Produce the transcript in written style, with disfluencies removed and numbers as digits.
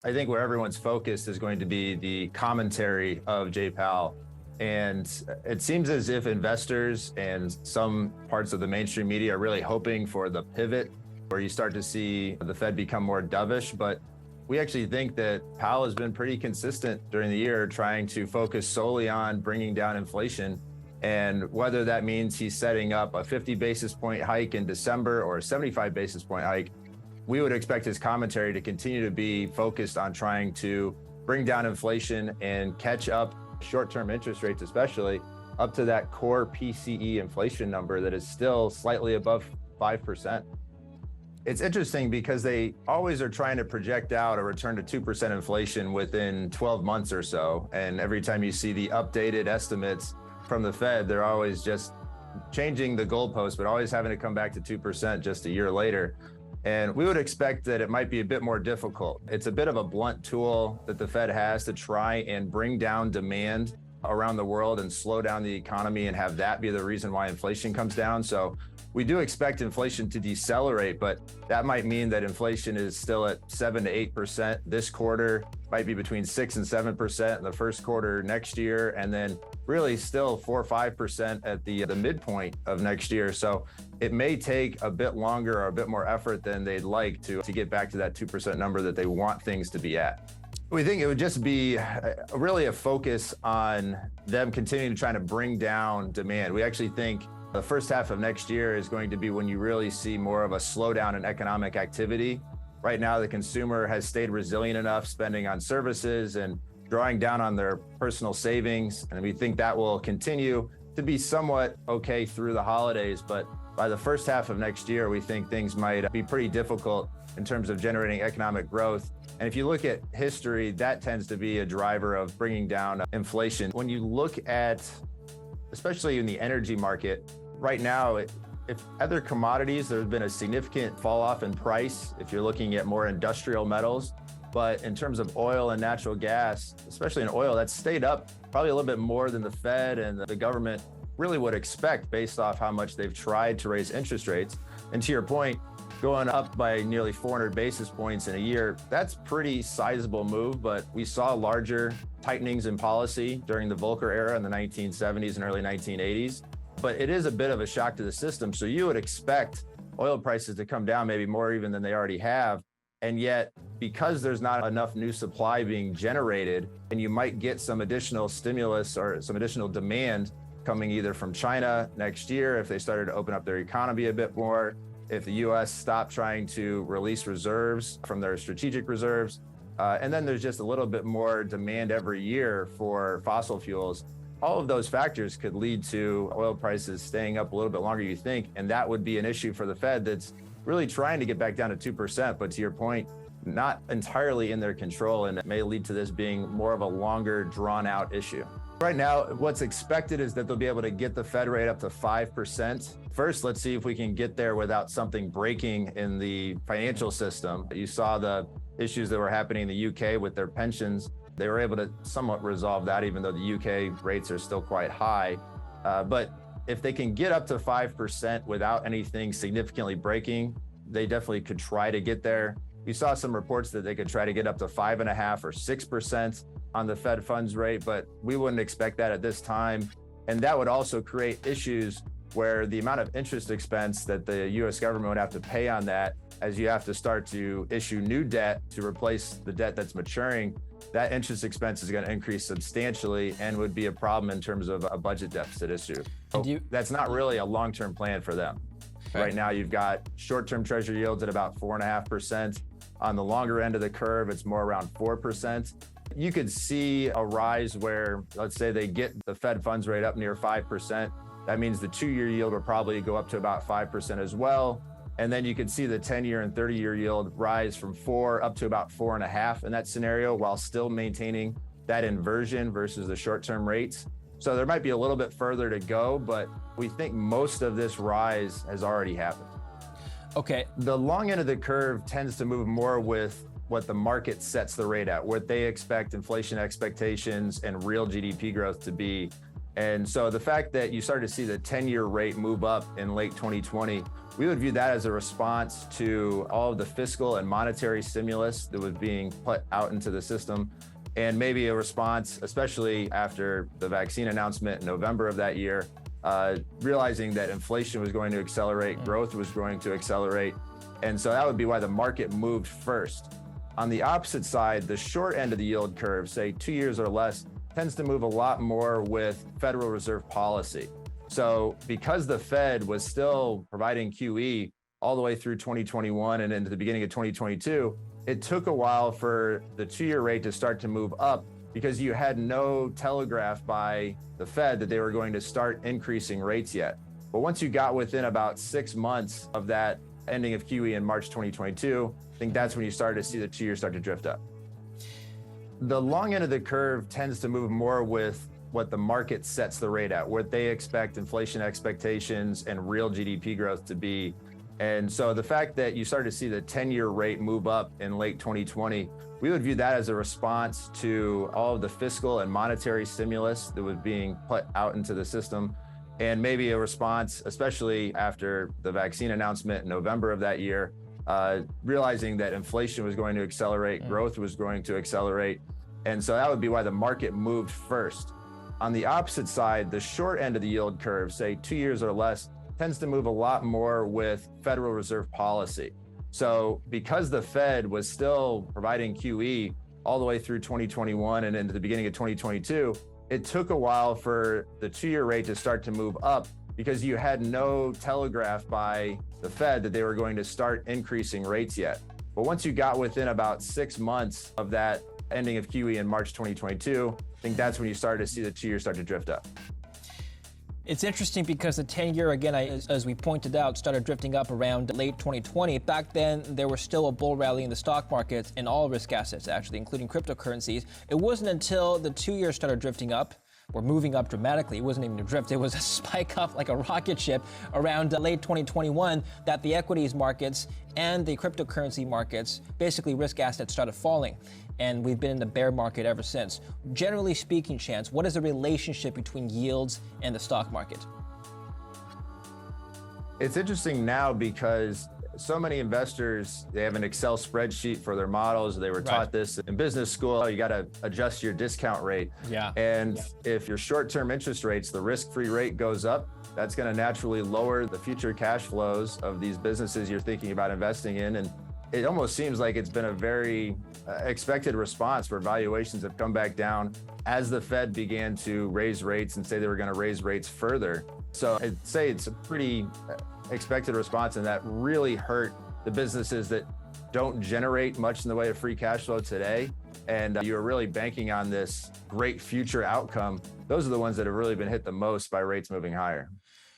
I think where everyone's focused is going to be the commentary of Jay Powell. And it seems as if investors and some parts of the mainstream media are really hoping for the pivot where you start to see the Fed become more dovish. But we actually think that Powell has been pretty consistent during the year, trying to focus solely on bringing down inflation. And whether that means he's setting up a 50 basis point hike in December or a 75 basis point hike, we would expect his commentary to continue to be focused on trying to bring down inflation and catch up short-term interest rates, especially up to that core PCE inflation number that is still slightly above 5%. It's interesting because they always are trying to project out a return to 2% inflation within 12 months or so. And every time you see the updated estimates from the Fed, they're always just changing the goalpost, but always having to come back to 2% just a year later. And we would expect that it might be a bit more difficult. It's a bit of a blunt tool that the Fed has to try and bring down demand around the world and slow down the economy and have that be the reason why inflation comes down. So we do expect inflation to decelerate, but that might mean that inflation is still at 7 to 8% this quarter, might be between 6 and 7% in the first quarter next year, and then really still 4 or 5% at the midpoint of next year. So it may take a bit longer or a bit more effort than they'd like to get back to that 2% number that they want things to be at. We think it would just be really a focus on them continuing to try to bring down demand. We actually think the first half of next year is going to be when you really see more of a slowdown in economic activity. Right now, the consumer has stayed resilient enough, spending on services and drawing down on their personal savings. And we think that will continue to be somewhat okay through the holidays. But by the first half of next year, we think things might be pretty difficult in terms of generating economic growth. And if you look at history, that tends to be a driver of bringing down inflation. When you look at, especially in the energy market, right now, if other commodities, there's been a significant fall off in price if you're looking at more industrial metals. But in terms of oil and natural gas, especially in oil, that's stayed up probably a little bit more than the Fed and the government really would expect based off how much they've tried to raise interest rates. And to your point, going up by nearly 400 basis points in a year, that's pretty sizable move, but we saw larger tightenings in policy during the Volcker era in the 1970s and early 1980s. But it is a bit of a shock to the system. So you would expect oil prices to come down maybe more even than they already have. And yet, because there's not enough new supply being generated, and you might get some additional stimulus or some additional demand coming either from China next year if they started to open up their economy a bit more, if the US stopped trying to release reserves from their strategic reserves. And then there's just a little bit more demand every year for fossil fuels. All of those factors could lead to oil prices staying up a little bit longer, you think, and that would be an issue for the Fed that's really trying to get back down to 2%, but to your point, not entirely in their control, and it may lead to this being more of a longer, drawn-out issue. Right now, what's expected is that they'll be able to get the Fed rate up to 5%. First, let's see if we can get there without something breaking in the financial system. You saw the issues that were happening in the UK with their pensions. They were able to somewhat resolve that, even though the UK rates are still quite high. But if they can get up to 5% without anything significantly breaking, they definitely could try to get there. We saw some reports that they could try to get up to 5.5% or 6% on the Fed funds rate, but we wouldn't expect that at this time. And that would also create issues where the amount of interest expense that the US government would have to pay on that, as you have to start to issue new debt to replace the debt that's maturing, that interest expense is going to increase substantially and would be a problem in terms of a budget deficit issue. So that's not really a long-term plan for them. Okay. Right now, you've got short-term treasury yields at about 4.5%. On the longer end of the curve, it's more around 4%. You could see a rise where, let's say they get the Fed funds rate up near 5%. That means the 2-year yield will probably go up to about 5% as well. And then you could see the 10-year and 30-year yield rise from 4 up to about 4.5 in that scenario, while still maintaining that inversion versus the short-term rates. So there might be a little bit further to go, but we think most of this rise has already happened. Okay. The long end of the curve tends to move more with what the market sets the rate at, what they expect inflation expectations and real GDP growth to be. And so the fact that you started to see the 10-year rate move up in late 2020, we would view that as a response to all of the fiscal and monetary stimulus that was being put out into the system, and maybe a response, especially after the vaccine announcement in November of that year, realizing that inflation was going to accelerate, growth was going to accelerate. And so that would be why the market moved first. On the opposite side, the short end of the yield curve, say 2 years or less, tends to move a lot more with Federal Reserve policy. So because the Fed was still providing QE all the way through 2021 and into the beginning of 2022, it took a while for the 2-year rate to start to move up because you had no telegraph by the Fed that they were going to start increasing rates yet. But once you got within about 6 months of that ending of QE in March 2022, I think that's when you started to see the 2-year start to drift up. The long end of the curve tends to move more with what the market sets the rate at, what they expect inflation expectations and real GDP growth to be. And so the fact that you started to see the 10-year rate move up in late 2020, we would view that as a response to all of the fiscal and monetary stimulus that was being put out into the system, and maybe a response, especially after the vaccine announcement in November of that year, realizing that inflation was going to accelerate, growth was going to accelerate. And so that would be why the market moved first. On the opposite side, the short end of the yield curve, say 2 years or less, tends to move a lot more with Federal Reserve policy. So because the Fed was still providing QE all the way through 2021 and into the beginning of 2022, it took a while for the 2-year rate to start to move up because you had no telegraph by the Fed that they were going to start increasing rates yet. But once you got within about 6 months of that ending of QE in March 2022, I think that's when you started to see the 2-year start to drift up. It's interesting because the 10-year, again, as we pointed out, started drifting up around late 2020. Back then, there was still a bull rally in the stock markets and all risk assets, actually, including cryptocurrencies. It wasn't until the 2-year started drifting up, or moving up dramatically. It wasn't even a drift. It was a spike up like a rocket ship around late 2021 that the equities markets and the cryptocurrency markets, basically risk assets, started falling. And we've been in the bear market ever since. Generally speaking, Chance, what is the relationship between yields and the stock market? It's interesting now because so many investors, they have an Excel spreadsheet for their models. They were taught this in business school. You got to adjust your discount rate. And if your short-term interest rates, the risk-free rate goes up, that's going to naturally lower the future cash flows of these businesses you're thinking about investing in. And it almost seems like it's been a very expected response where valuations have come back down as the Fed began to raise rates and say they were going to raise rates further. So I'd say it's a pretty expected response, and that really hurt the businesses that don't generate much in the way of free cash flow today. And you're really banking on this great future outcome. Those are the ones that have really been hit the most by rates moving higher.